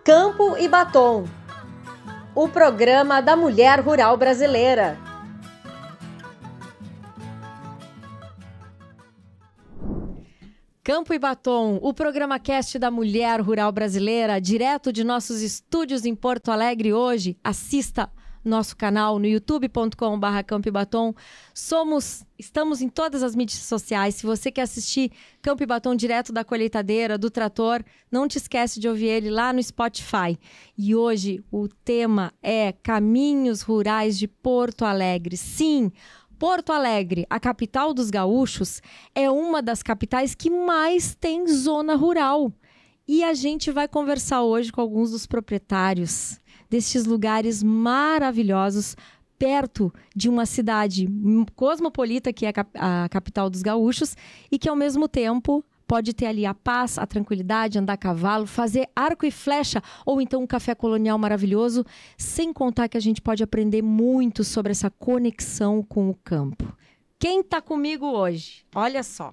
Campo e Batom, o programa da mulher rural brasileira. Campo e Batom, o programa cast da mulher rural brasileira, direto de nossos estúdios em Porto Alegre hoje. Assista nosso canal no youtube.com/Campo e Batom. Estamos em todas as mídias sociais. Se você quer assistir Campo e Batom direto da colheitadeira, do trator, não te esquece de ouvir ele lá no Spotify. E hoje o tema é Caminhos Rurais de Porto Alegre. Sim, Porto Alegre, a capital dos gaúchos, é uma das capitais que mais tem zona rural. E a gente vai conversar hoje com alguns dos proprietários destes lugares maravilhosos, perto de uma cidade cosmopolita, que é a capital dos gaúchos, e que, ao mesmo tempo, pode ter ali a paz, a tranquilidade, andar a cavalo, fazer arco e flecha, ou então um café colonial maravilhoso, sem contar que a gente pode aprender muito sobre essa conexão com o campo. Quem está comigo hoje? Olha só,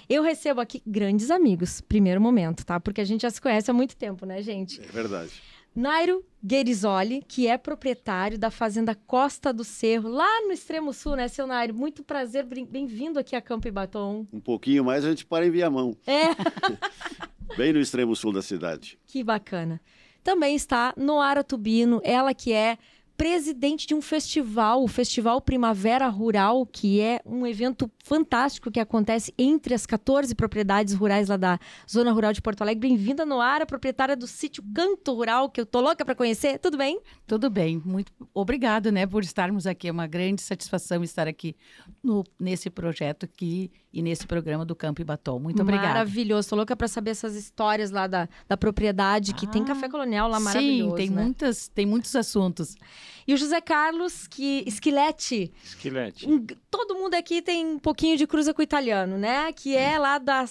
eu recebo aqui grandes amigos, primeiro momento, tá? Porque a gente já se conhece há muito tempo, né, gente? É verdade. Nairo Guerisoli, que é proprietário da Fazenda Costa do Cerro, lá no extremo sul, né, seu Nairo? Muito prazer, bem-vindo aqui a Campo e Batom. Um pouquinho mais a gente para em Viamão. É. Bem no extremo sul da cidade. Que bacana. Também está Noara Tubino, ela que é presidente de um festival, o Festival Primavera Rural, que é um evento fantástico que acontece entre as 14 propriedades rurais lá da Zona Rural de Porto Alegre. Bem-vinda, Noara, proprietária do sítio Canto Rural, que eu tô louca para conhecer. Tudo bem? Tudo bem. Muito obrigado, né, por estarmos aqui. É uma grande satisfação estar aqui nesse projeto aqui e nesse programa do Campo e Batom. Muito obrigada. Maravilhoso. Tô louca para saber essas histórias lá da propriedade, que tem café colonial lá maravilhoso. Sim, tem muitos assuntos. E o José Carlos, Esquilete. Todo mundo aqui tem um pouquinho de cruza com o italiano, né? Que é lá da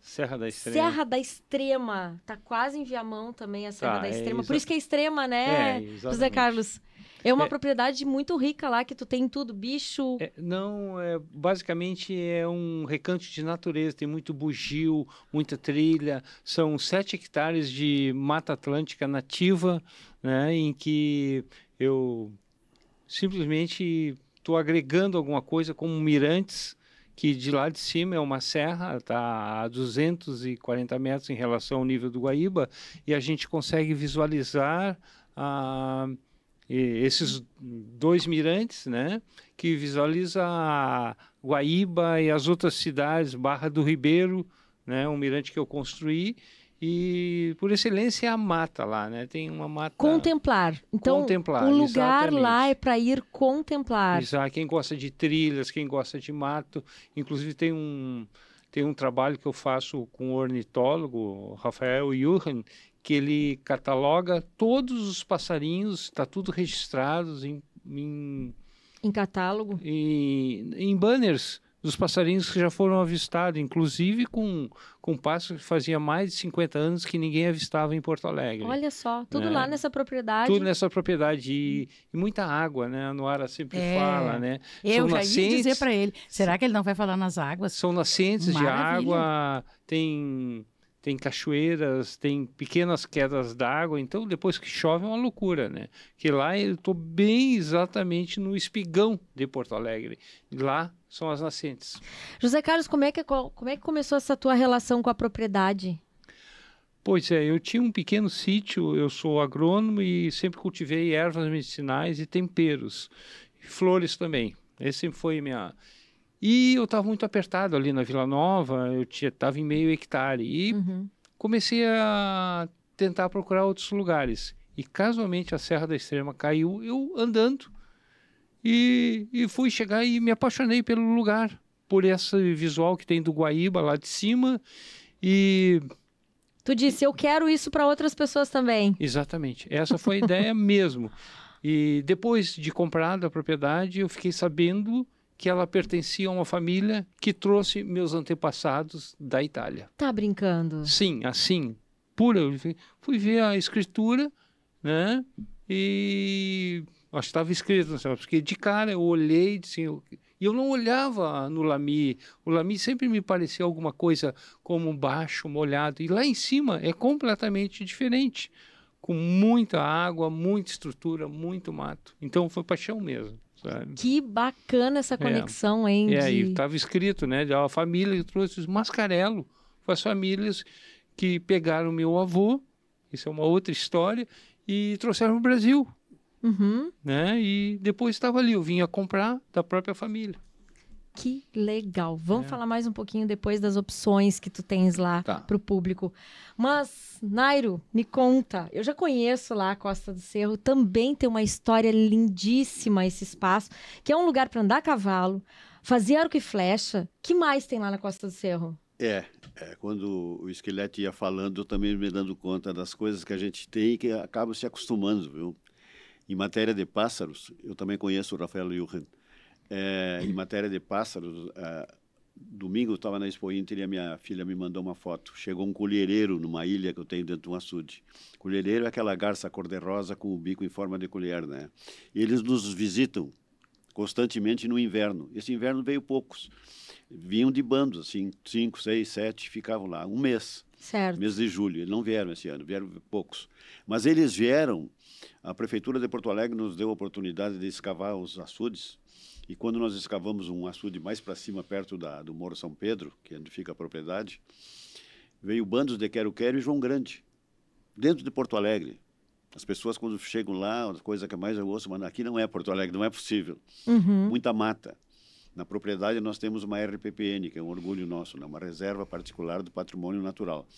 Serra da Extrema. Serra da Extrema. Tá quase em Viamão também a Serra da Extrema. Por isso que é extrema, né, José Carlos? É uma propriedade muito rica lá, que tu tem tudo, bicho... Basicamente é um recanto de natureza, tem muito bugio, muita trilha, são 7 hectares de Mata Atlântica nativa, né, em que eu simplesmente estou agregando alguma coisa como mirantes, que de lá de cima é uma serra, está a 240 metros em relação ao nível do Guaíba, e a gente consegue visualizar esses 2 mirantes, né, que visualiza a Guaíba e as outras cidades, Barra do Ribeiro, né, um mirante que eu construí, e por excelência é a mata lá, né, tem uma mata... Contemplar. Então, o lugar lá é para ir contemplar. Exato, quem gosta de trilhas, quem gosta de mato, inclusive tem um trabalho que eu faço com o ornitólogo, Rafael Johan, que ele cataloga todos os passarinhos, está tudo registrado em catálogo? Em banners dos passarinhos que já foram avistados, inclusive com pássaros que fazia mais de 50 anos que ninguém avistava em Porto Alegre. Olha só, tudo lá nessa propriedade. Tudo nessa propriedade e muita água, né? A Noara sempre fala, né? Eu já ia dizer para ele, será que ele não vai falar nas águas? São nascentes de água, tem cachoeiras, tem pequenas quedas d'água, então depois que chove é uma loucura, né? Que lá eu estou bem exatamente no espigão de Porto Alegre. Lá são as nascentes. José Carlos, como é que começou essa tua relação com a propriedade? Pois é, eu tinha um pequeno sítio, eu sou agrônomo e sempre cultivei ervas medicinais e temperos, e flores também. Esse sempre foi minha... E eu estava muito apertado ali na Vila Nova, eu estava em meio hectare e comecei a tentar procurar outros lugares. E casualmente a Serra da Extrema caiu, eu andando, e fui chegar e me apaixonei pelo lugar, por esse visual que tem do Guaíba lá de cima. E tu disse, eu quero isso para outras pessoas também. Exatamente, essa foi a ideia mesmo. E depois de comprada a propriedade, eu fiquei sabendo que ela pertencia a uma família que trouxe meus antepassados da Itália. Tá brincando? Sim, assim, pura. Eu fui ver a escritura, né? E acho que estava escrito, porque de cara eu olhei e disse, E eu não olhava no lami. O lami sempre me parecia alguma coisa como baixo, molhado. E lá em cima é completamente diferente. Com muita água, muita estrutura, muito mato. Então foi paixão mesmo, sabe? Que bacana essa conexão, hein? E estava escrito, né? A família que trouxe os Mascarello. Foi as famílias que pegaram meu avô, isso é uma outra história, e trouxeram para o Brasil. Uhum. Né? E depois estava ali, eu vinha comprar da própria família. Que legal. Vamos falar mais um pouquinho depois das opções que tu tens lá para o público. Mas, Nairo, me conta. Eu já conheço lá a Costa do Cerro. Também tem uma história lindíssima esse espaço, que é um lugar para andar a cavalo, fazer arco e flecha. Que mais tem lá na Costa do Cerro? Quando o Esquilete ia falando, eu também me dando conta das coisas que a gente tem e que acaba se acostumando, viu? Em matéria de pássaros, eu também conheço o Rafael Johan. Em matéria de pássaros, domingo eu estava na Expo Inter e a minha filha me mandou uma foto. Chegou um colhereiro numa ilha que eu tenho dentro de um açude. Colhereiro é aquela garça cor-de-rosa com o bico em forma de colher, né? E eles nos visitam constantemente no inverno. Esse inverno veio poucos. Vinham de bandos, assim, 5, 6, 7, ficavam lá um mês. Certo. Mês de julho. Eles não vieram esse ano, vieram poucos. Mas eles vieram, a Prefeitura de Porto Alegre nos deu a oportunidade de escavar os açudes. E quando nós escavamos um açude mais para cima, perto do Morro São Pedro, que é onde fica a propriedade, veio bandos de Quero-Quero e João Grande, dentro de Porto Alegre. As pessoas, quando chegam lá, a coisa que mais eu ouço, mas aqui não é Porto Alegre, não é possível. Uhum. Muita mata. Na propriedade, nós temos uma RPPN, que é um orgulho nosso, né? Uma reserva particular do patrimônio natural.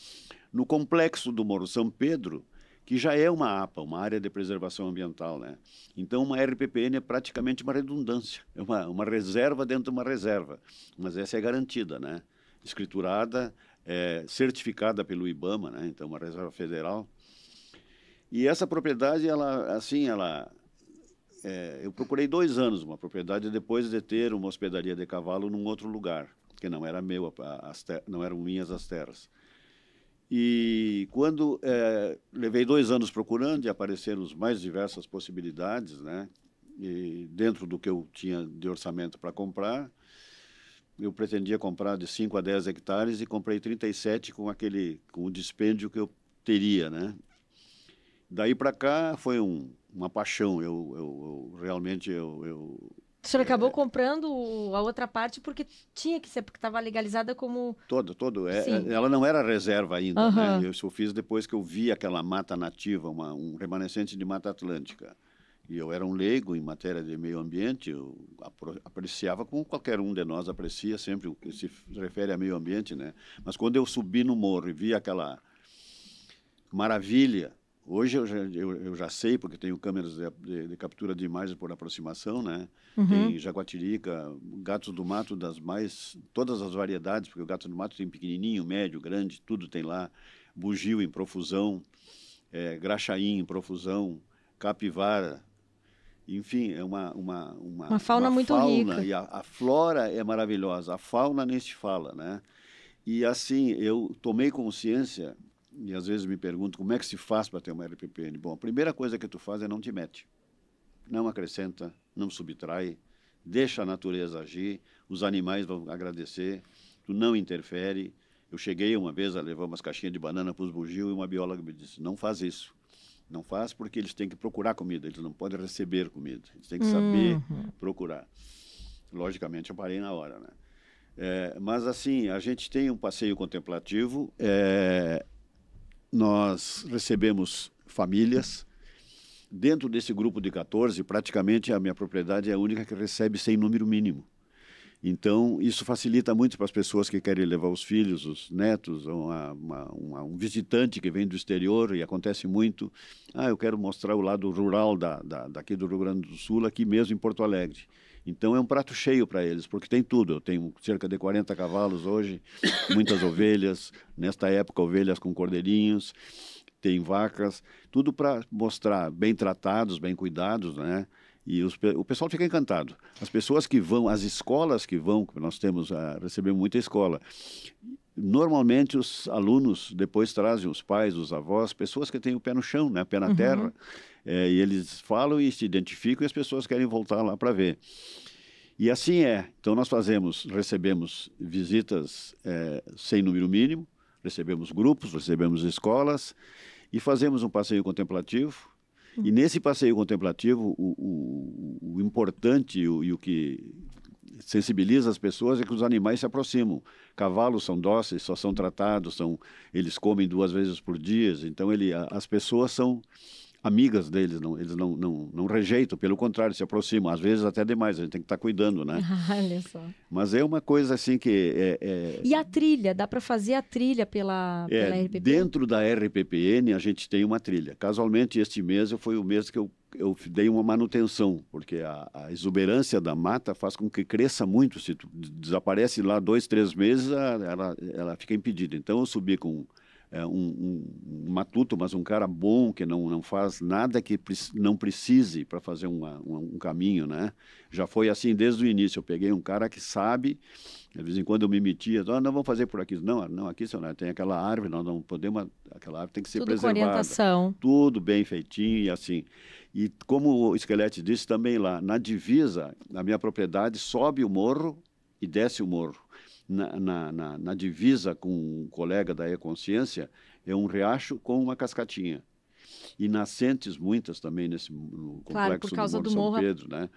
No complexo do Morro São Pedro, que já é uma APA, uma área de preservação ambiental, né? Então, uma RPPN é praticamente uma redundância, é uma reserva dentro de uma reserva, mas essa é garantida, né? Escriturada, certificada pelo IBAMA, né? Então, uma reserva federal. E essa propriedade, eu procurei 2 anos uma propriedade depois de ter uma hospedaria de cavalo num outro lugar, que não era meu, não eram minhas as terras. E quando levei 2 anos procurando e apareceram as mais diversas possibilidades, né? E dentro do que eu tinha de orçamento para comprar, eu pretendia comprar de 5 a 10 hectares e comprei 37 com o dispêndio que eu teria, né? Daí para cá foi uma paixão. Eu realmente O senhor acabou comprando a outra parte porque tinha que ser, porque estava legalizada como... Todo. Sim. Ela não era reserva ainda, Uhum. né? Eu fiz depois que eu vi aquela mata nativa, um remanescente de Mata Atlântica. E eu era um leigo em matéria de meio ambiente, eu apreciava como qualquer um de nós aprecia sempre o que se refere a meio ambiente, né? Mas quando eu subi no morro e vi aquela maravilha, hoje eu já sei, porque tenho câmeras de captura de imagens por aproximação, né? Uhum. Tem jaguatirica, gatos do mato todas as variedades, porque o gato do mato tem pequenininho, médio, grande, tudo tem lá. Bugio em profusão, graxaim em profusão, capivara. Enfim, é uma fauna muito rica. E a flora é maravilhosa, a fauna nem se fala, né? E assim, eu tomei consciência... E às vezes me pergunto como é que se faz para ter uma RPPN. Bom, a primeira coisa que tu faz é não te mete. Não acrescenta, não subtrai, deixa a natureza agir, os animais vão agradecer, tu não interfere. Eu cheguei uma vez a levar umas caixinhas de banana para os bugios e uma bióloga me disse, não faz isso. Não faz porque eles têm que procurar comida, eles não podem receber comida, eles têm que saber procurar. Logicamente eu parei na hora, né? Mas assim, a gente tem um passeio contemplativo, nós recebemos famílias. Dentro desse grupo de 14, praticamente a minha propriedade é a única que recebe sem número mínimo. Então, isso facilita muito para as pessoas que querem levar os filhos, os netos, um visitante que vem do exterior, e acontece muito. Eu quero mostrar o lado rural daqui do Rio Grande do Sul, aqui mesmo em Porto Alegre. Então, é um prato cheio para eles, porque tem tudo. Eu tenho cerca de 40 cavalos hoje, muitas ovelhas, nesta época ovelhas com cordeirinhos, tem vacas, tudo para mostrar bem tratados, bem cuidados, né? E o pessoal fica encantado. As pessoas que vão, as escolas que vão, nós recebemos muita escola, normalmente os alunos depois trazem os pais, os avós, pessoas que têm o pé no chão, né? Pé na terra, e eles falam e se identificam e as pessoas querem voltar lá para ver. E assim é. Então nós recebemos visitas sem número mínimo, recebemos grupos, recebemos escolas e fazemos um passeio contemplativo. E nesse passeio contemplativo, o importante e o que sensibiliza as pessoas é que os animais se aproximam. Cavalos são dóceis, só são tratados, eles comem 2 vezes por dia, então as pessoas são amigas deles, eles não rejeitam, pelo contrário, se aproximam, às vezes até demais, a gente tem que estar cuidando, né? Olha só. Mas é uma coisa assim que... E a trilha? Dá para fazer a trilha pela RPPN? Dentro da RPPN a gente tem uma trilha. Casualmente, este mês foi o mês que eu dei uma manutenção, porque a exuberância da mata faz com que cresça muito. Se tu desaparece lá 2, 3 meses, ela fica impedida. Então eu subi com um matuto, mas um cara bom, que não faz nada que não precise para fazer um caminho, né? Já foi assim desde o início. Eu peguei um cara que sabe, de vez em quando eu me metia, não vamos fazer por aqui. Não, aqui, senhor, tem aquela árvore, nós não podemos, aquela árvore tem que ser preservada. Tudo com orientação. Tudo bem feitinho e assim. E como o Esquelete disse também lá, na divisa, a minha propriedade sobe o morro e desce o morro. Na divisa com um colega da E-Consciência, é um riacho com uma cascatinha. E nascentes muitas também no claro, complexo por causa do Morro São São Pedro, né?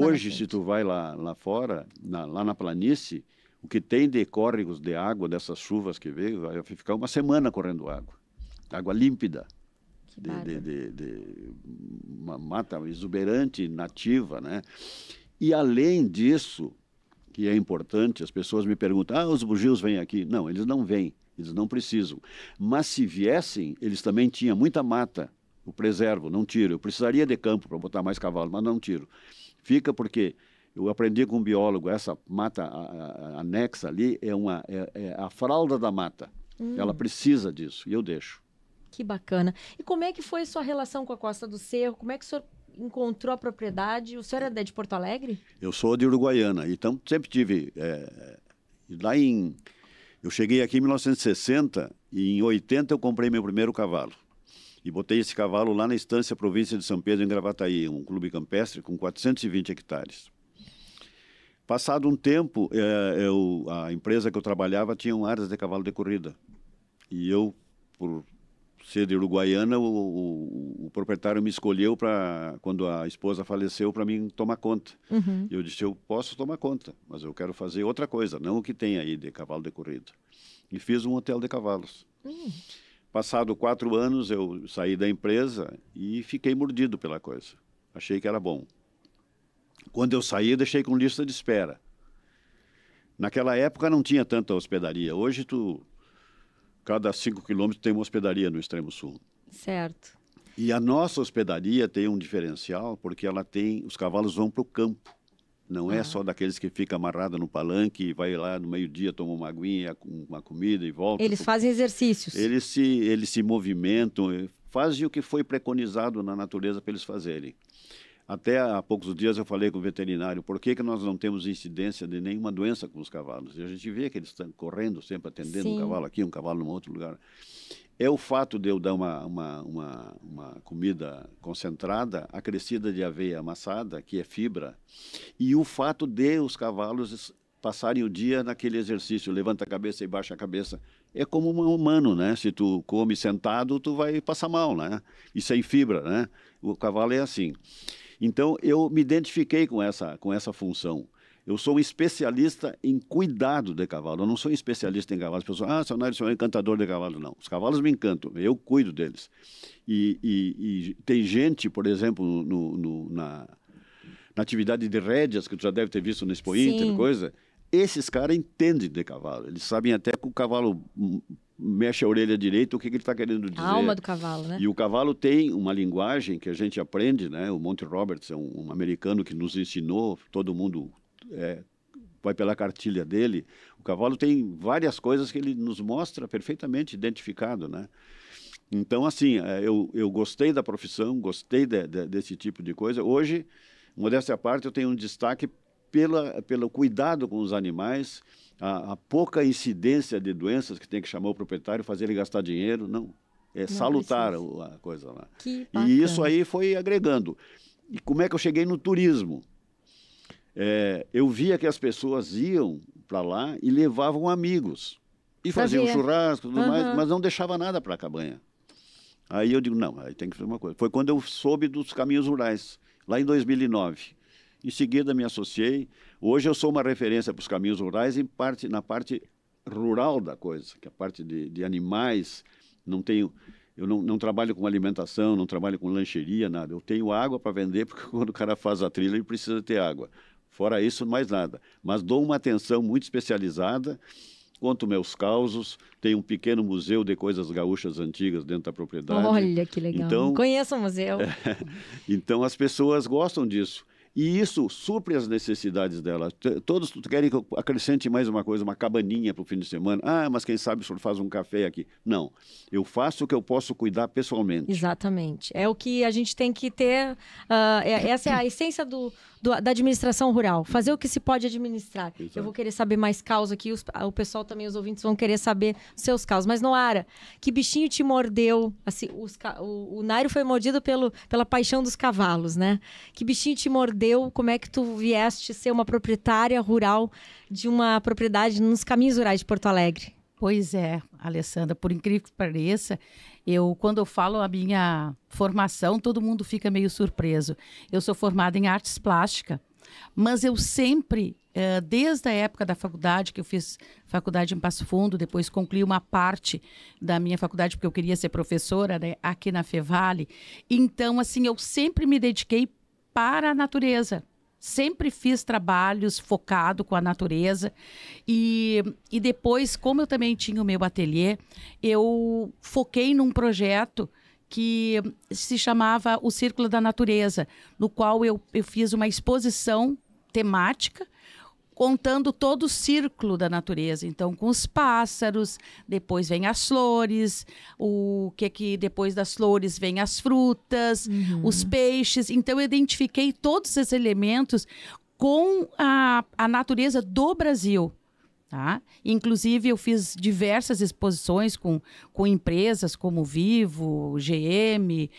Hoje, se tu vai lá fora, lá na planície, o que tem de córregos de água dessas chuvas que veio, vai ficar uma semana correndo água. Água límpida. De uma mata exuberante, nativa, né? E além disso, que é importante, as pessoas me perguntam, os bugios vêm aqui. Não, eles não vêm, eles não precisam. Mas se viessem, eles também tinham muita mata, eu preservo, não tiro. Eu precisaria de campo para botar mais cavalo, mas não tiro. Fica porque eu aprendi com um biólogo, essa mata anexa ali é a fralda da mata. Ela precisa disso, e eu deixo. Que bacana. E como é que foi a sua relação com a Costa do Cerro? Como é que o senhor encontrou a propriedade? O senhor é de Porto Alegre? Eu sou de Uruguaiana, então sempre tive... Eu cheguei aqui em 1960 e em 80 eu comprei meu primeiro cavalo. E botei esse cavalo lá na Estância Província de São Pedro, em Gravataí, um clube campestre com 420 hectares. Passado um tempo, a empresa que eu trabalhava tinha áreas de cavalo de corrida. E eu, por ser de Uruguaiana, o proprietário me escolheu quando a esposa faleceu, para mim tomar conta. E eu disse, eu posso tomar conta, mas eu quero fazer outra coisa, não o que tem aí de cavalo de corrida. E fiz um hotel de cavalos. Passado 4 anos, eu saí da empresa e fiquei mordido pela coisa. Achei que era bom. Quando eu saí, eu deixei com lista de espera. Naquela época não tinha tanta hospedaria. Hoje cada 5 quilômetros tem uma hospedaria no extremo sul. Certo. E a nossa hospedaria tem um diferencial, porque os cavalos vão para o campo. Não é só daqueles que ficam amarrados no palanque e vai lá no meio-dia, toma uma aguinha, uma comida e volta. Eles fazem exercícios. Eles se movimentam, fazem o que foi preconizado na natureza para eles fazerem. Até há poucos dias eu falei com o veterinário, por que nós não temos incidência de nenhuma doença com os cavalos? E a gente vê que eles estão correndo, sempre atendendo um cavalo aqui, um cavalo em outro lugar. É o fato de eu dar uma comida concentrada, acrescida de aveia amassada, que é fibra, e o fato de os cavalos passarem o dia naquele exercício, levanta a cabeça e baixa a cabeça. É como um humano, né? Se tu come sentado, tu vai passar mal, né? E sem fibra, né? O cavalo é assim. Então, eu me identifiquei com essa função. Eu sou um especialista em cuidado de cavalo. Eu não sou um especialista em cavalos. As pessoas, senhor é encantador de cavalo. Não, os cavalos me encantam. Eu cuido deles. E tem gente, por exemplo, na atividade de rédeas, que tu já deve ter visto no Expo Inter, coisa. Esses caras entendem de cavalo. Eles sabem até que o cavalo mexe a orelha direita, o que ele está querendo dizer. A alma do cavalo, né? E o cavalo tem uma linguagem que a gente aprende, né? O Monty Roberts é um americano que nos ensinou, todo mundo vai pela cartilha dele. O cavalo tem várias coisas que ele nos mostra perfeitamente identificado, né? Então, assim, eu gostei da profissão, gostei desse tipo de coisa. Hoje, modéstia à parte, eu tenho um destaque pelo cuidado com os animais, a pouca incidência de doenças que tem que chamar o proprietário, fazer ele gastar dinheiro, não. É salutar a coisa lá. Que bacana. E isso aí foi agregando. E como é que eu cheguei no turismo? eu via que as pessoas iam para lá e levavam amigos. E faziam churrasco, tudo mais, mas não deixava nada para a cabanha. Aí eu digo, não, aí tem que fazer uma coisa. Foi quando eu soube dos caminhos rurais, lá em 2009. Em seguida me associei. Hoje eu sou uma referência para os caminhos rurais na parte rural da coisa, que é a parte de animais. Eu não trabalho com alimentação, não trabalho com lancheria, nada. Eu tenho água para vender, porque quando o cara faz a trilha, ele precisa ter água. Fora isso, mais nada. Mas dou uma atenção muito especializada, conto meus causos, tem um pequeno museu de coisas gaúchas antigas dentro da propriedade. Olha que legal, então, conheço o museu. Então as pessoas gostam disso. E isso supre as necessidades delas. Todos querem que eu acrescente mais uma coisa, uma cabaninha para o fim de semana. Ah, mas quem sabe o senhor faz um café aqui. Não, eu faço o que eu posso cuidar pessoalmente. Exatamente. É o que a gente tem que ter, essa é a essência da administração rural. Fazer o que se pode administrar. Exato. Eu vou querer saber mais causa aqui, o pessoal também, os ouvintes vão querer saber seus causos. Mas, Noara, que bichinho te mordeu? Assim, o Nairo foi mordido pela paixão dos cavalos, né? Que bichinho te mordeu? Como é que tu vieste ser uma proprietária rural de uma propriedade nos caminhos rurais de Porto Alegre? Pois é, Alessandra, por incrível que pareça, quando eu falo a minha formação, todo mundo fica meio surpreso. Eu sou formada em artes plásticas, mas eu sempre, desde a época da faculdade, que eu fiz faculdade em Passo Fundo, depois concluí uma parte da minha faculdade, porque eu queria ser professora, né, aqui na Fevale. Então, assim, eu sempre me dediquei para a natureza. Sempre fiz trabalhos focado com a natureza e depois, como eu também tinha o meu ateliê, eu foquei num projeto que se chamava o Círculo da Natureza, no qual eu fiz uma exposição temática contando todo o círculo da natureza. Então, com os pássaros, depois vem as flores, depois das flores vem as frutas, os peixes. Então, eu identifiquei todos esses elementos com a natureza do Brasil. Tá? Inclusive, eu fiz diversas exposições com empresas como Vivo, GM,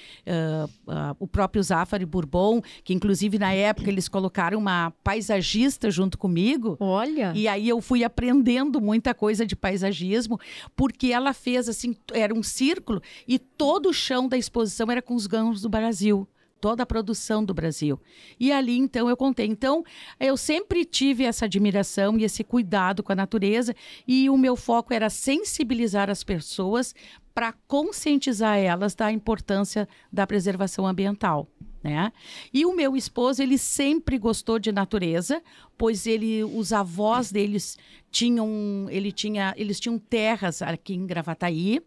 o próprio Zafari Bourbon, que inclusive na época eles colocaram uma paisagista junto comigo. Olha! E aí eu fui aprendendo muita coisa de paisagismo, porque ela fez assim, era um círculo e todo o chão da exposição era com os gamos do Brasil. Toda a produção do Brasil. E ali, então, eu contei. Então, eu sempre tive essa admiração e esse cuidado com a natureza e o meu foco era sensibilizar as pessoas para conscientizar elas da importância da preservação ambiental, né? E o meu esposo, ele sempre gostou de natureza, pois os avós deles eles tinham terras aqui em Gravataí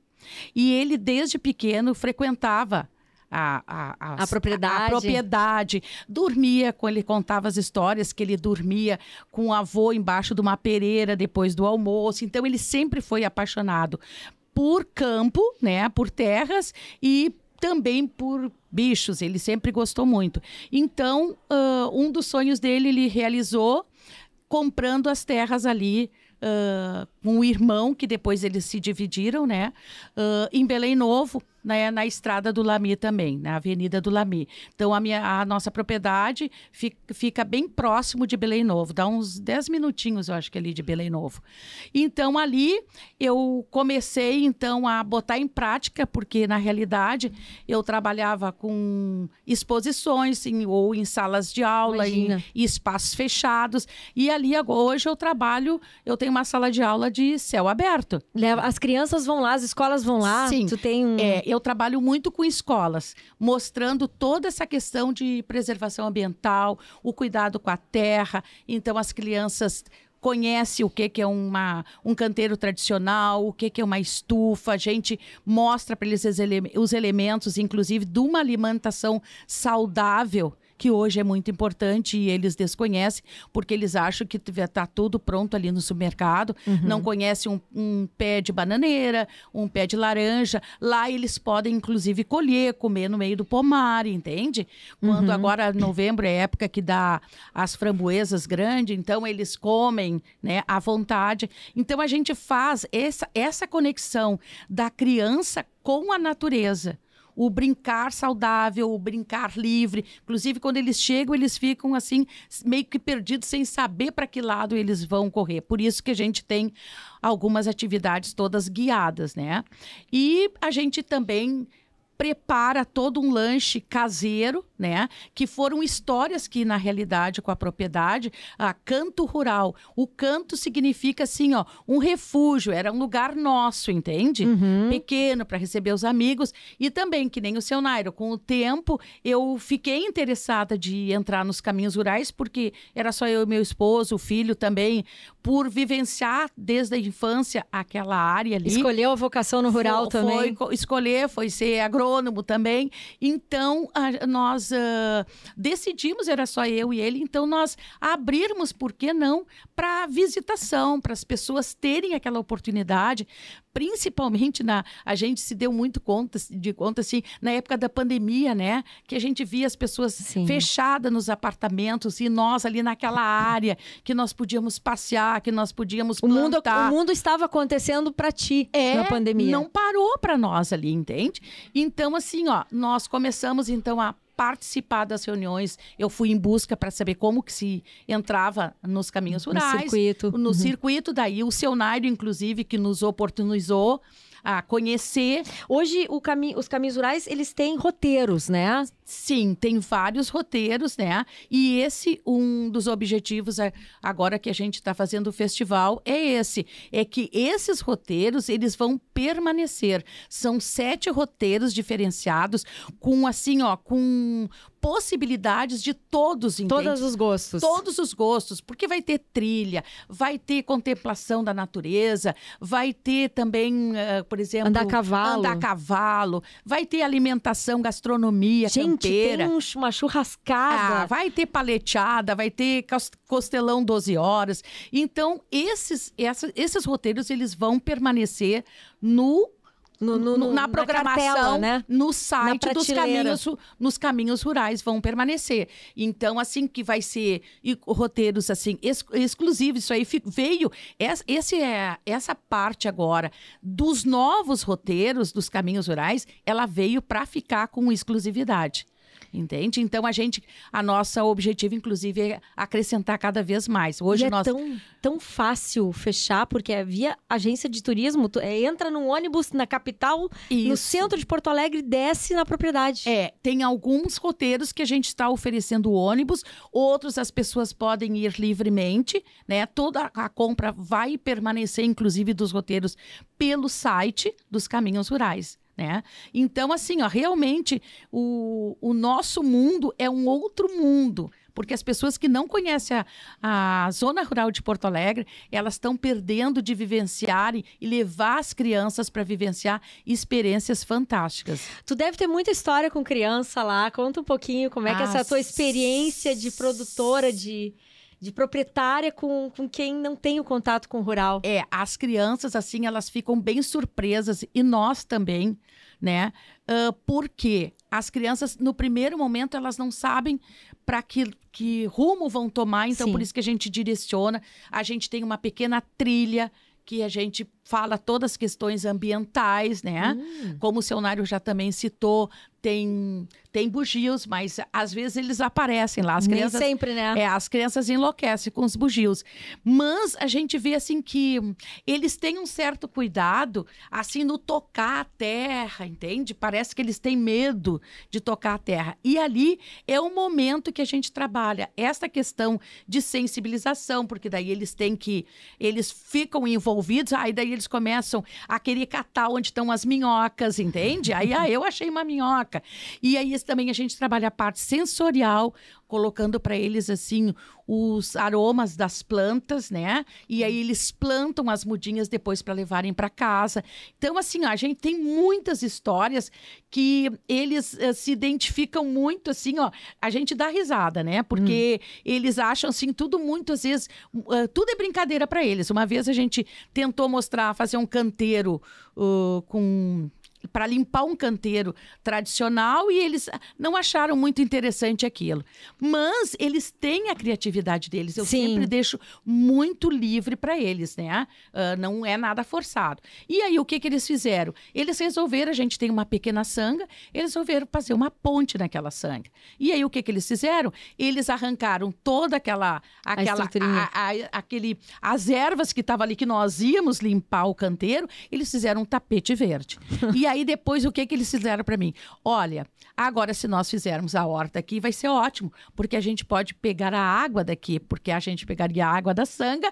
e ele, desde pequeno, frequentava a propriedade, dormia com ele, contava as histórias que ele dormia com o avô embaixo de uma pereira depois do almoço. Então ele sempre foi apaixonado por campo, né, por terras e também por bichos. Ele sempre gostou muito. Então um dos sonhos dele ele realizou comprando as terras ali com o irmão, que depois eles se dividiram, né, em Belém Novo, né, na estrada do Lamy também, na Avenida do Lamy. Então, a nossa propriedade fica bem próximo de Belém Novo, dá uns 10 minutinhos, eu acho que ali de Belém Novo. Então, ali eu comecei, então, a botar em prática, porque, na realidade, eu trabalhava com exposições ou em salas de aula, em espaços fechados, e ali, hoje, eu tenho uma sala de aula de céu aberto. As crianças vão lá, as escolas vão lá? Sim. Tu tem eu trabalho muito com escolas, mostrando toda essa questão de preservação ambiental, o cuidado com a terra. Então, as crianças conhecem o que é um canteiro tradicional, o que é uma estufa. A gente mostra para eles os elementos, inclusive, de uma alimentação saudável, que hoje é muito importante e eles desconhecem, porque eles acham que está tudo pronto ali no supermercado, não conhecem um pé de bananeira, um pé de laranja. Lá eles podem, inclusive, colher, comer no meio do pomar, entende? Quando agora, novembro, é época que dá as framboesas grandes, então eles comem, né, à vontade. Então a gente faz essa conexão da criança com a natureza. o brincar saudável, o brincar livre. Inclusive, quando eles chegam, eles ficam assim, meio que perdidos, sem saber para que lado eles vão correr. Por isso que a gente tem algumas atividades todas guiadas, né? E a gente também prepara todo um lanche caseiro, né? Que foram histórias que, na realidade, com a propriedade, canto rural. O canto significa, assim, ó, um refúgio, era um lugar nosso, entende? Pequeno, para receber os amigos. E também, que nem o seu Nairo, com o tempo, eu fiquei interessada de entrar nos caminhos rurais, porque era só eu e meu esposo, o filho também, por vivenciar desde a infância aquela área ali. Escolheu a vocação no rural também. Foi ser agrônomo também. Então, nós decidimos, era só eu e ele, então nós abrirmos, por que não, para visitação, para as pessoas terem aquela oportunidade. Principalmente a gente se deu muito conta assim, na época da pandemia, né? Que a gente via as pessoas fechadas nos apartamentos e nós ali naquela área que nós podíamos passear, que nós podíamos plantar. O mundo estava acontecendo para ti na pandemia. Não parou para nós ali, entende? Então, assim, ó, nós começamos então a participar das reuniões. Eu fui em busca para saber como que se entrava nos caminhos rurais. No circuito. No circuito, daí o seu Nairo, inclusive, que nos oportunizou a conhecer. Hoje, os caminhos rurais, eles têm roteiros, né? Sim, tem vários roteiros, né? E esse, um dos objetivos, agora que a gente está fazendo o festival, é que esses roteiros, eles vão permanecer. São 7 roteiros diferenciados, com assim, ó, com possibilidades de todos, entende? Todos os gostos. Todos os gostos, porque vai ter trilha, vai ter contemplação da natureza, vai ter também, por exemplo... Andar a cavalo. Vai ter alimentação, gastronomia, gente, campeira. tem uma churrascada. Vai ter paleteada, vai ter costelão 12 horas. Então, esses roteiros, eles vão permanecer na programação, cartela, né? no site nos caminhos rurais vão permanecer. Então, assim, que vai ser roteiros assim exclusivos. Isso aí veio, essa parte agora dos novos roteiros dos caminhos rurais, ela veio para ficar com exclusividade. Entende? Então, a nossa objetivo, inclusive, é acrescentar cada vez mais. Hoje é tão fácil fechar, porque é via agência de turismo, entra num ônibus na capital, no centro de Porto Alegre, desce na propriedade. Tem alguns roteiros que a gente está oferecendo ônibus, outros as pessoas podem ir livremente, né? Toda a compra vai permanecer, inclusive, dos roteiros, pelo site dos Caminhos Rurais. Né? Então, assim, ó, realmente o nosso mundo é um outro mundo, porque as pessoas que não conhecem a zona rural de Porto Alegre, elas estão perdendo de vivenciarem e levar as crianças para vivenciar experiências fantásticas. Tu deve ter muita história com criança lá, conta um pouquinho como é que essa tua experiência de produtora, de proprietária com quem não tem o contato com o rural. As crianças, assim, elas ficam bem surpresas, e nós também, né? Porque as crianças, no primeiro momento, elas não sabem para que rumo vão tomar, então por isso que a gente direciona. A gente tem uma pequena trilha que a gente fala todas as questões ambientais, né? Como o seu Nairo já também citou, tem bugios, mas às vezes eles aparecem lá. Nem sempre, né? As crianças enlouquecem com os bugios. Mas a gente vê, assim, que eles têm um certo cuidado, assim, no tocar a terra, entende? Parece que eles têm medo de tocar a terra. E ali é o momento que a gente trabalha essa questão de sensibilização, porque daí eles ficam envolvidos, aí daí eles começam a querer catar onde estão as minhocas, entende? Aí, eu achei uma minhoca. E aí também a gente trabalha a parte sensorial, colocando para eles, assim, os aromas das plantas, né? E aí eles plantam as mudinhas depois para levarem para casa. Então, assim, a gente tem muitas histórias que eles se identificam muito, assim, ó. A gente dá risada, né? Porque eles acham, assim, tudo muito, às vezes, tudo é brincadeira para eles. Uma vez a gente tentou fazer um canteiro para limpar um canteiro tradicional, e eles não acharam muito interessante aquilo. Mas eles têm a criatividade deles. Eu Sim. sempre deixo muito livre para eles, né? Não é nada forçado. E aí, o que eles fizeram? Eles resolveram, a gente tem uma pequena sanga, eles resolveram fazer uma ponte naquela sanga. E aí, o que eles fizeram? Eles arrancaram toda as ervas que estavam ali, que nós íamos limpar o canteiro, eles fizeram um tapete verde. E aí, depois, o que eles fizeram para mim? Olha, agora, se nós fizermos a horta aqui, vai ser ótimo, porque a gente pode pegar a água daqui, porque a gente pegaria a água da sanga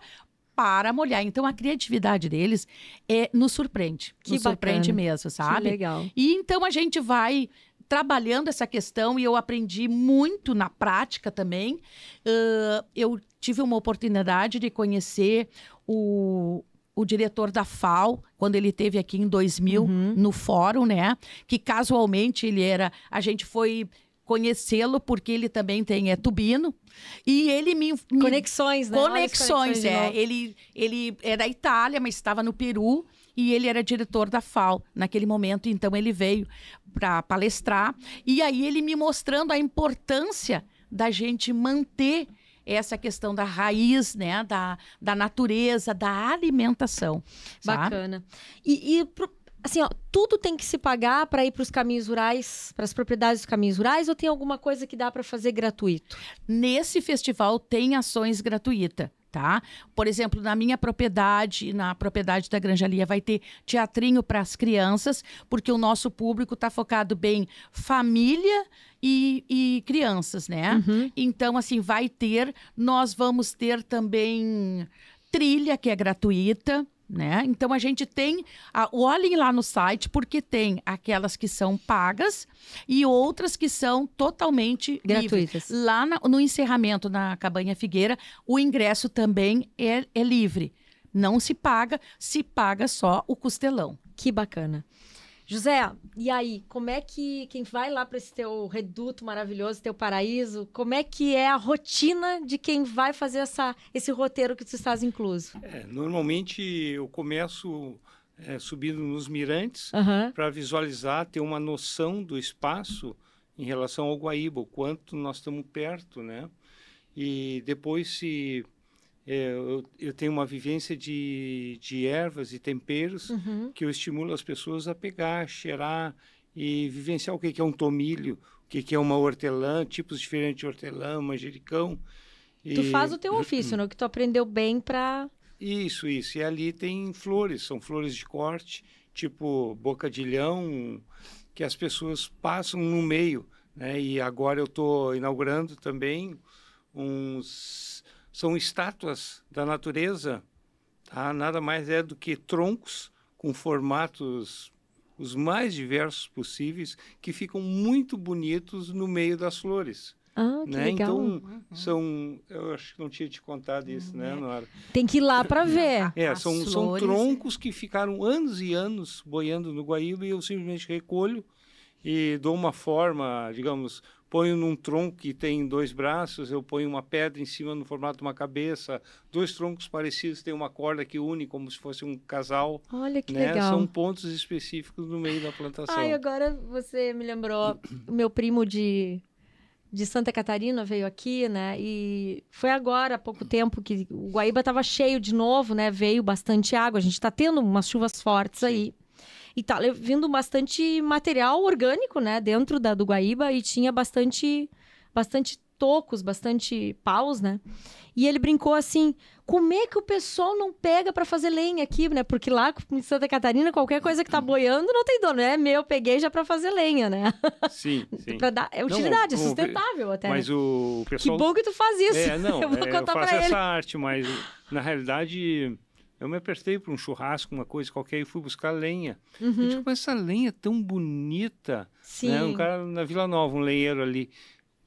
para molhar. Então, a criatividade deles nos surpreende. Nos surpreende mesmo, sabe? Que legal. E então, a gente vai trabalhando essa questão, e eu aprendi muito na prática também. Eu tive uma oportunidade de conhecer o diretor da FAO, quando ele esteve aqui em 2000, no fórum, né? Que casualmente a gente foi conhecê-lo porque ele também é tubino, e ele Conexões, né? Conexões, ele é da Itália, mas estava no Peru, e ele era diretor da FAO naquele momento, então ele veio para palestrar, e aí ele me mostrando a importância da gente manter essa questão da raiz, né, da natureza, da alimentação. Bacana. Assim, ó, tudo tem que se pagar para ir para os caminhos rurais, para as propriedades dos caminhos rurais, ou tem alguma coisa que dá para fazer gratuito? Nesse festival tem ações gratuitas, tá? Por exemplo, na minha propriedade, na propriedade da Granja Lia, vai ter teatrinho para as crianças, porque o nosso público está focado bem família e crianças, né? Então, assim, nós vamos ter também trilha, que é gratuita, né? Então, a gente tem... olhem lá no site, porque tem aquelas que são pagas e outras que são totalmente gratuitas. Livres. Lá no encerramento, na Cabanha Figueira, o ingresso também é livre. Não se paga só o costelão. Que bacana. José, e aí, como é que quem vai lá para esse teu reduto maravilhoso, teu paraíso, como é que é a rotina de quem vai fazer esse roteiro que tu estás incluso? Normalmente eu começo subindo nos mirantes para visualizar, ter uma noção do espaço em relação ao Guaíba, o quanto nós estamos perto, né? E depois eu tenho uma vivência de ervas e temperos que eu estimulo as pessoas a pegar, cheirar e vivenciar o que é um tomilho, o que é uma hortelã, tipos diferentes de hortelã, manjericão. Tu faz o teu ofício, né? O que tu aprendeu bem para... Isso. E ali tem flores, são flores de corte, tipo bocadilhão, que as pessoas passam no meio, né? E agora eu estou inaugurando também são estátuas da natureza, tá? Nada mais é do que troncos com formatos os mais diversos possíveis, que ficam muito bonitos no meio das flores. Ah, que legal. Então, eu acho que não tinha te contado isso, né, Nora? Tem que ir lá para ver. São troncos que ficaram anos e anos boiando no Guaíba, e eu simplesmente recolho e dou uma forma, digamos, ponho num tronco que tem 2 braços, eu ponho uma pedra em cima no formato de uma cabeça, 2 troncos parecidos, tem uma corda que une como se fosse um casal. Olha que né? legal. São pontos específicos no meio da plantação. Ai, agora você me lembrou, o meu primo de Santa Catarina veio aqui, né? E foi agora, há pouco tempo, que o Guaíba estava cheio de novo, né? Veio bastante água, a gente está tendo umas chuvas fortes aí. E tá vindo bastante material orgânico, né, dentro do Guaíba, e tinha bastante tocos, bastante paus, né? E ele brincou assim, como é que o pessoal não pega para fazer lenha aqui, né? Porque lá em Santa Catarina, qualquer coisa que tá boiando não tem dono, né? Eu peguei já para fazer lenha, né? Sim. Para dar utilidade, é sustentável até. Mas o pessoal... Que bom que tu faz isso. Eu vou contar eu faço pra ele. essa arte, mas na realidade... Eu me apertei para um churrasco, uma coisa qualquer, e fui buscar lenha. Eu digo, mas essa lenha tão bonita. Sim. Né? Um cara na Vila Nova, um lenheiro ali.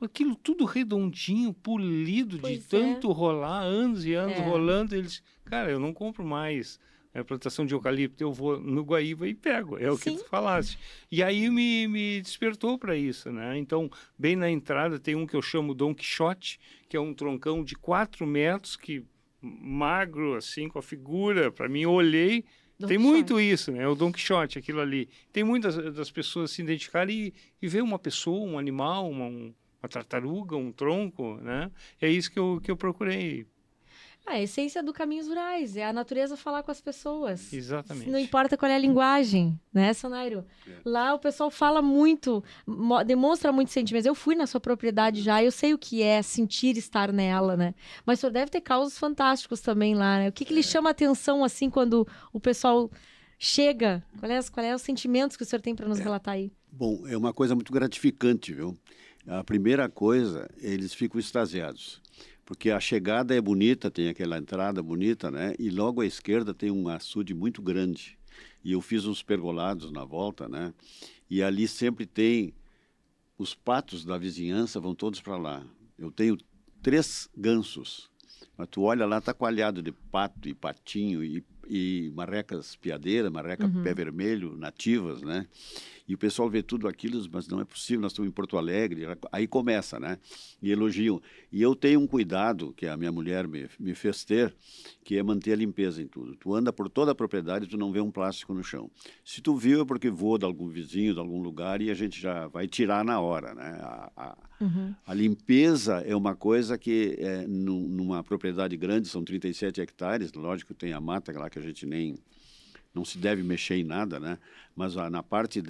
Aquilo tudo redondinho, polido, de tanto rolar, anos e anos rolando. Eles, cara, eu não compro mais a plantação de eucalipto, eu vou no Guaíba e pego. É o que tu falaste. E aí me despertou para isso, né? Então, bem na entrada tem um que eu chamo Dom Quixote, que é um troncão de 4 metros, que... magro, assim, com a figura. Para mim, eu olhei, Tem muito isso, né? O Don Quixote, aquilo ali. Tem muitas das pessoas se identificarem e ver uma pessoa, um animal, uma tartaruga, um tronco, né? É isso que eu procurei. A essência do Caminhos Rurais é a natureza falar com as pessoas. Exatamente. Não importa qual é a linguagem, né, Sonairo? Lá o pessoal fala muito, demonstra muitos sentimentos. Eu fui na sua propriedade já, eu sei o que é sentir estar nela, né? Mas o senhor deve ter causos fantásticos também lá, né? O que lhe chama a atenção, assim, quando o pessoal chega? Qual é os sentimentos que o senhor tem para nos relatar aí? Bom, é uma coisa muito gratificante, viu? A primeira coisa, eles ficam extasiados. Porque a chegada é bonita, tem aquela entrada bonita, né? E logo à esquerda tem um açude muito grande. E eu fiz uns pergolados na volta, né? E ali sempre tem... Os patos da vizinhança vão todos para lá. Eu tenho 3 gansos. Mas tu olha lá, está coalhado de pato e patinho e marrecas piadeiras, marreca pé vermelho, nativas, né? E o pessoal vê tudo aquilo, mas não é possível, nós estamos em Porto Alegre. Aí começa, né? E elogiam. E eu tenho um cuidado, que a minha mulher me fez ter, que é manter a limpeza em tudo. Tu anda por toda a propriedade e tu não vê um plástico no chão. Se tu viu é porque voa de algum vizinho, de algum lugar, e a gente já vai tirar na hora, né? A limpeza é uma coisa que, numa propriedade grande, são 37 hectares, lógico que tem a mata lá que a gente nem... Não se deve mexer em nada, né? Mas na parte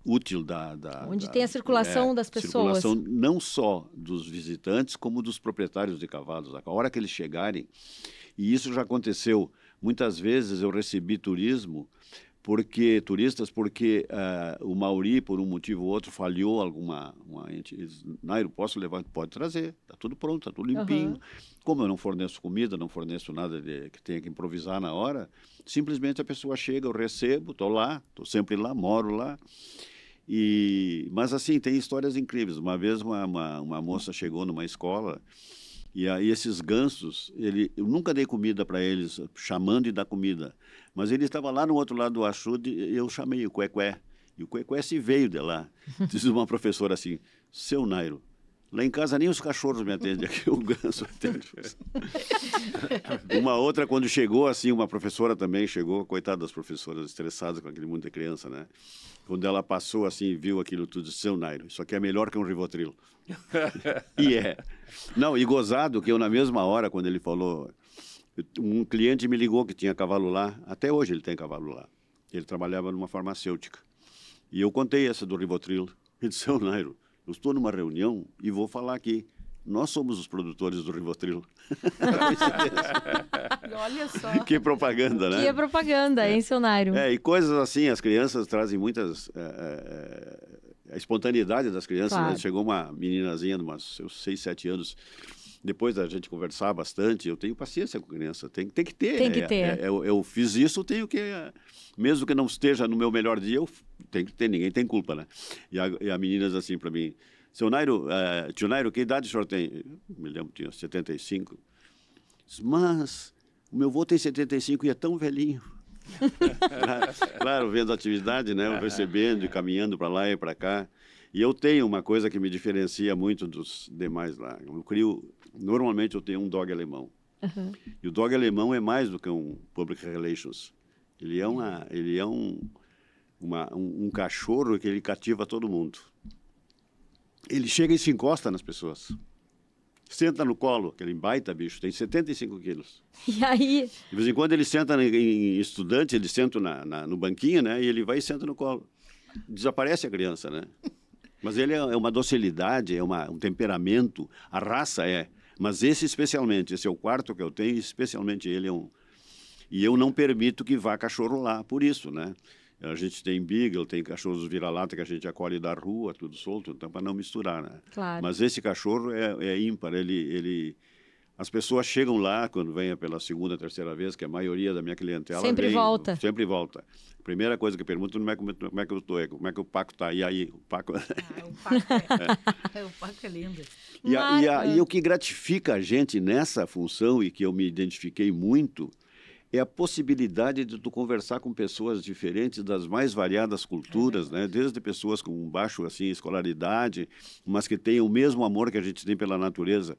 útil onde tem a circulação das pessoas. Circulação não só dos visitantes, como dos proprietários de cavalos. A hora que eles chegarem, e isso já aconteceu, muitas vezes eu recebi turistas porque o Mauri, por um motivo ou outro, falhou alguma Nairo, posso levar? Pode trazer, está tudo pronto, está tudo limpinho. Como eu não forneço comida, não forneço nada que tenha que improvisar na hora, simplesmente a pessoa chega, eu recebo, estou lá, estou sempre lá, moro lá. Mas assim, tem histórias incríveis. Uma vez uma moça chegou numa escola e aí esses gansos, eu nunca dei comida para eles, chamando de dar comida. Mas ele estava lá no outro lado do açude e eu chamei o Cuecué. E o Cuecué se veio de lá. Disse uma professora assim, seu Nairo, lá em casa nem os cachorros me atendem, aqui o ganso atende. Uma outra, quando chegou, assim, uma professora também chegou, coitada das professoras, estressadas com aquele monte de criança, né? Quando ela passou assim e viu aquilo tudo, disse, seu Nairo, isso aqui é melhor que um Rivotril. E é. Não, e gozado que eu, na mesma hora, quando ele falou, um cliente me ligou que tinha cavalo lá, até hoje ele tem cavalo lá. Ele trabalhava numa farmacêutica. E eu contei essa do Rivotril. Ele disse, seu Nairo, eu estou numa reunião e vou falar aqui. Nós somos os produtores do Rivotril. Olha só. Que propaganda, né? Que é propaganda, hein, seu Nairo? E coisas assim, as crianças trazem muitas... a espontaneidade das crianças. Claro. Né? Chegou uma meninazinha de uns 6, 7 anos, depois da gente conversar bastante, eu tenho paciência com criança, tem que ter. Tem que ter. Eu fiz isso, tenho que... Mesmo que não esteja no meu melhor dia, eu tenho que ter, ninguém tem culpa, né? E a menina diz assim para mim, seu Nairo, tio Nairo, que idade o senhor tem? Eu me lembro, tinha 75. Mas o meu avô tem 75 e é tão velhinho. Claro, vendo a atividade, né? Eu percebendo e caminhando para lá e para cá. E eu tenho uma coisa que me diferencia muito dos demais lá. Normalmente eu tenho um dog alemão. E o dog alemão é mais do que um public relations. Ele é um cachorro que ele cativa todo mundo. Ele chega e se encosta nas pessoas. Senta no colo, aquele baita bicho, tem 75 quilos. E aí? De vez em quando ele senta em estudante, ele senta no banquinho, né? E ele vai e senta no colo. Desaparece a criança, né? Mas ele é uma docilidade, é um temperamento, a raça é. Mas esse especialmente, esse é o quarto que eu tenho, especialmente ele é um... E eu não permito que vá cachorro lá, por isso, né? A gente tem beagle, tem cachorros vira-lata que a gente acolhe da rua, tudo solto, então para não misturar, né? Claro. Mas esse cachorro é ímpar, as pessoas chegam lá quando vem pela segunda, terceira vez, que a maioria da minha clientela sempre volta. Sempre volta. A primeira coisa que pergunta como é que eu estou, como é que o Paco está. E aí, o Paco... O Paco é lindo. E o que gratifica a gente nessa função e que eu me identifiquei muito é a possibilidade de tu conversar com pessoas diferentes das mais variadas culturas, né? Desde pessoas com baixo assim, escolaridade, mas que têm o mesmo amor que a gente tem pela natureza.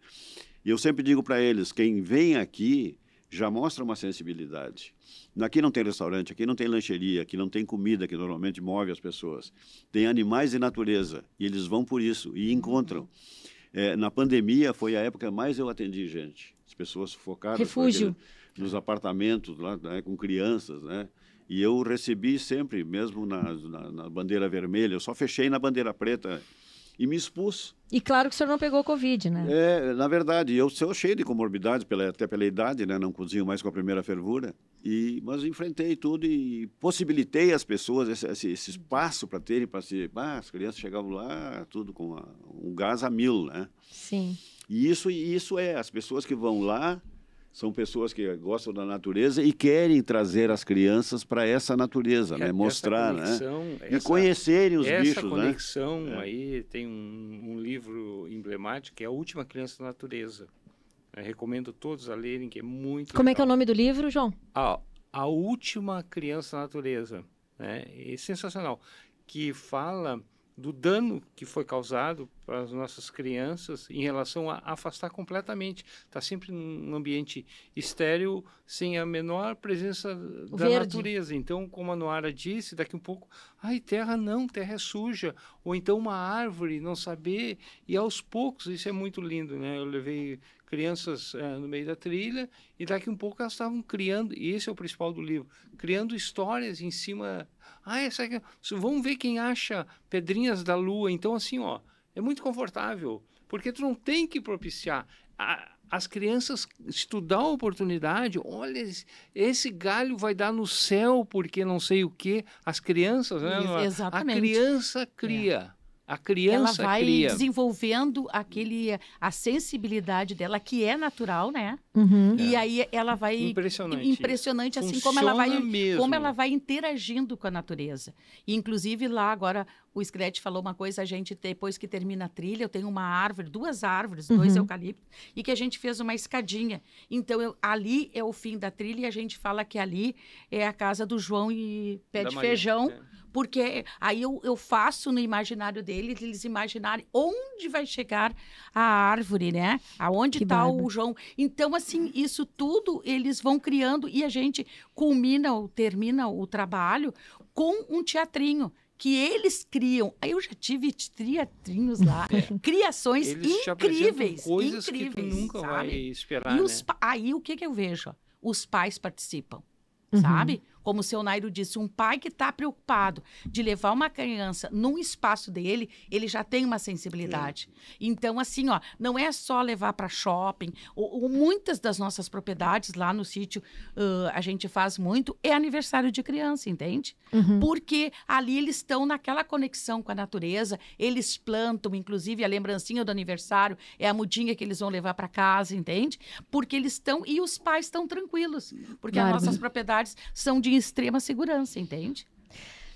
E eu sempre digo para eles, quem vem aqui já mostra uma sensibilidade. Aqui não tem restaurante, aqui não tem lancheria, aqui não tem comida que normalmente move as pessoas. Tem animais e natureza, e eles vão por isso, e encontram. Na pandemia foi a época que mais eu atendi gente. As pessoas focadas Refúgio. Nos apartamentos, lá, né, com crianças, né? E eu recebi sempre, mesmo na bandeira vermelha, eu só fechei na bandeira preta e me expus. E claro que o senhor não pegou Covid, né? Na verdade, eu sou cheio de comorbidades, até pela idade, né? Não cozinho mais com a primeira fervura, mas enfrentei tudo e possibilitei às pessoas esse espaço para terem, as crianças chegavam lá, tudo com um gás a 1000, né? Sim. E isso as pessoas que vão lá, são pessoas que gostam da natureza e querem trazer as crianças para essa natureza, né? Mostrar, conexão, né? E conhecerem os bichos, essa né? conexão aí tem um livro emblemático que é A Última Criança da Natureza. Eu recomendo todos a lerem, que é muito Como legal. é que é o nome do livro, João? A Última Criança da Natureza. Né? É sensacional. Que fala do dano que foi causado para as nossas crianças em relação a afastar completamente. Está sempre num ambiente estéril, sem a menor presença da natureza. Então, como a Noara disse, daqui um pouco, terra não, terra é suja. Ou então uma árvore, não saber. E aos poucos, isso é muito lindo, né? Eu levei crianças no meio da trilha e daqui um pouco elas estavam criando, e esse é o principal do livro, criando histórias em cima. Vamos ver quem acha pedrinhas da lua. Então, assim, é muito confortável, porque tu não tem que propiciar. As crianças estudar a oportunidade, olha, esse galho vai dar no céu, porque não sei o quê. As crianças, né? Exatamente. A criança cria. A criança ela vai cria. desenvolvendo a sensibilidade dela, que é natural, né? Uhum. E aí ela vai... Impressionante, assim, como ela vai interagindo com a natureza. E, inclusive, lá agora, o Screte falou uma coisa, a gente, depois que termina a trilha, eu tenho uma árvore, 2 árvores, 2 eucaliptos, e que a gente fez uma escadinha. Então, ali é o fim da trilha, e a gente fala que ali é a casa do João e pé de feijão, porque aí eu faço no imaginário deles, eles imaginarem onde vai chegar a árvore, né? Aonde está o João. Então, assim, isso tudo eles vão criando e a gente termina o trabalho com um teatrinho que eles criam. Aí eu já tive teatrinhos lá, criações eles incríveis. Coisas incríveis, que tu nunca vai esperar, e né? Aí o que eu vejo? Os pais participam. Sabe? Como o seu Nairo disse, um pai que está preocupado de levar uma criança num espaço dele, ele já tem uma sensibilidade. Então, assim, não é só levar para shopping. Muitas das nossas propriedades lá no sítio, a gente faz muito, é aniversário de criança, entende? Porque ali eles estão naquela conexão com a natureza, eles plantam, inclusive a lembrancinha do aniversário é a mudinha que eles vão levar para casa, entende? Porque eles estão, e os pais estão tranquilos, porque as nossas propriedades são de extrema segurança, entende?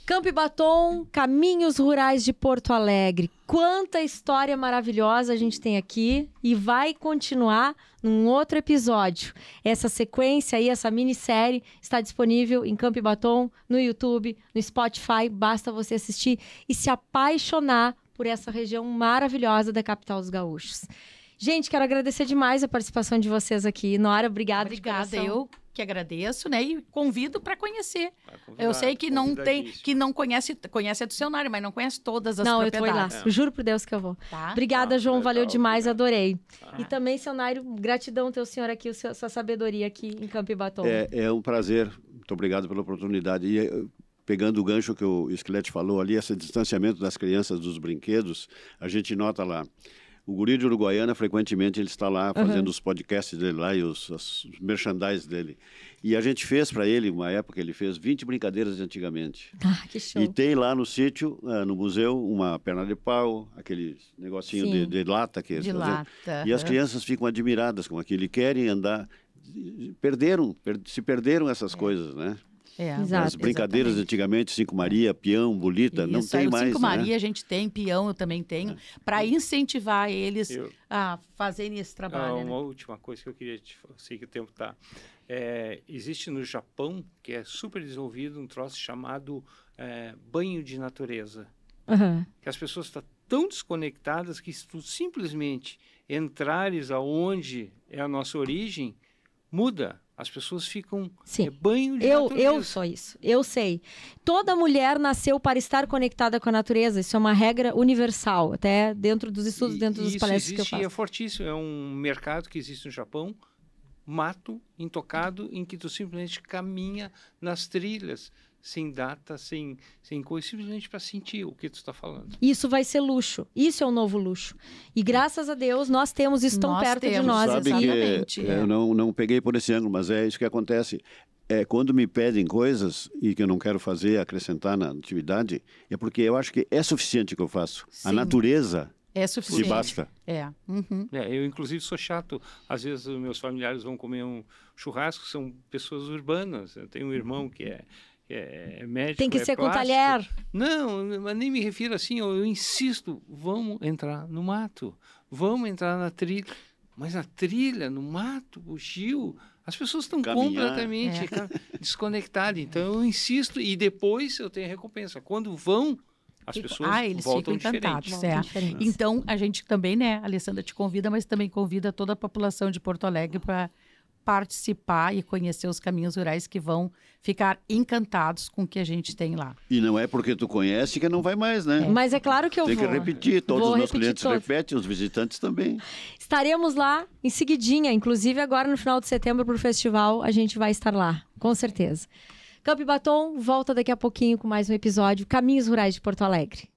Campo e Batom, Caminhos Rurais de Porto Alegre. Quanta história maravilhosa a gente tem aqui e vai continuar num outro episódio. Essa sequência aí, essa minissérie, está disponível em Campo e Batom, no YouTube, no Spotify. Basta você assistir e se apaixonar por essa região maravilhosa da capital dos gaúchos. Gente, quero agradecer demais a participação de vocês aqui. Noara, obrigada. Obrigada, eu que agradeço, né? E convido para conhecer. Eu sei que não conhece a do seu Nário, mas não conhece todas as propriedades. Eu vou lá. Juro por Deus que eu vou. Tá? Obrigada, João. Valeu demais, adorei. E também, seu Nário, gratidão ter o senhor aqui, sua sabedoria aqui em Campo e Batom. É um prazer. Muito obrigado pela oportunidade. E pegando o gancho que o Screte falou ali, esse distanciamento das crianças dos brinquedos, a gente nota lá. O Guri de Uruguaiana, frequentemente, ele está lá fazendo os podcasts dele lá e os merchandise dele. E a gente fez para ele, uma época, ele fez 20 brincadeiras de antigamente. Ah, que show. E tem lá no sítio, no museu, uma perna de pau, aquele negocinho de lata. De lata. E as crianças ficam admiradas com aquilo e querem andar. Se perderam essas coisas, né? Exato, as brincadeiras de antigamente, Cinco Maria, peão, bolita, não tem mais. Cinco Maria a gente tem, peão eu também tenho, para incentivar eles a fazerem esse trabalho. Uma última coisa que eu queria te falar, sei que o tempo está. Existe no Japão, que é super desenvolvido, um troço chamado banho de natureza. Que as pessoas estão tão desconectadas que se tu simplesmente entrares aonde é a nossa origem, muda As pessoas ficam Sim. banho de Eu natureza. sou isso, eu sei. Toda mulher nasceu para estar conectada com a natureza, isso é uma regra universal, até dentro dos estudos, dentro dos palestras que eu Isso existe e faço. é fortíssimo. É um mercado que existe no Japão, mato intocado, em que tu simplesmente caminha nas trilhas, sem data, sem coisa, simplesmente para sentir o que tu está falando. Isso vai ser luxo, isso é um novo luxo. E graças a Deus nós temos isso tão Nós perto de temos, nós. Sabe exatamente, que é. eu não peguei por esse ângulo, mas é isso que acontece. Quando me pedem coisas e que eu não quero fazer, acrescentar na atividade, é porque eu acho que é suficiente o que eu faço. A Sim. natureza É se suficiente. basta. É. Uhum. Eu, inclusive, sou chato. Às vezes, os meus familiares vão comer um churrasco, são pessoas urbanas. Eu tenho um irmão que é médico, Tem que ser com plástico. talher. Não, mas nem me refiro assim. Eu insisto, vamos entrar no mato. Vamos entrar na trilha. Mas na trilha, no mato, bugio, as pessoas estão Caminhar. completamente desconectadas. Então, eu insisto e depois eu tenho a recompensa. Quando vão, as pessoas Eles voltam ficam encantados. diferentes. Voltam diferentes. Então, a gente também, né, a Alessandra te convida, mas também convida toda a população de Porto Alegre para participar e conhecer os caminhos rurais que vão ficar encantados com o que a gente tem lá. E não é porque tu conhece que não vai mais, né? Mas é claro que eu Tem vou. que repetir, todos Vou os meus repetir clientes todos. repetem, os visitantes também. Estaremos lá em seguidinha, inclusive agora no final de setembro para o festival, a gente vai estar lá, com certeza. Campo e Batom volta daqui a pouquinho com mais um episódio Caminhos Rurais de Porto Alegre.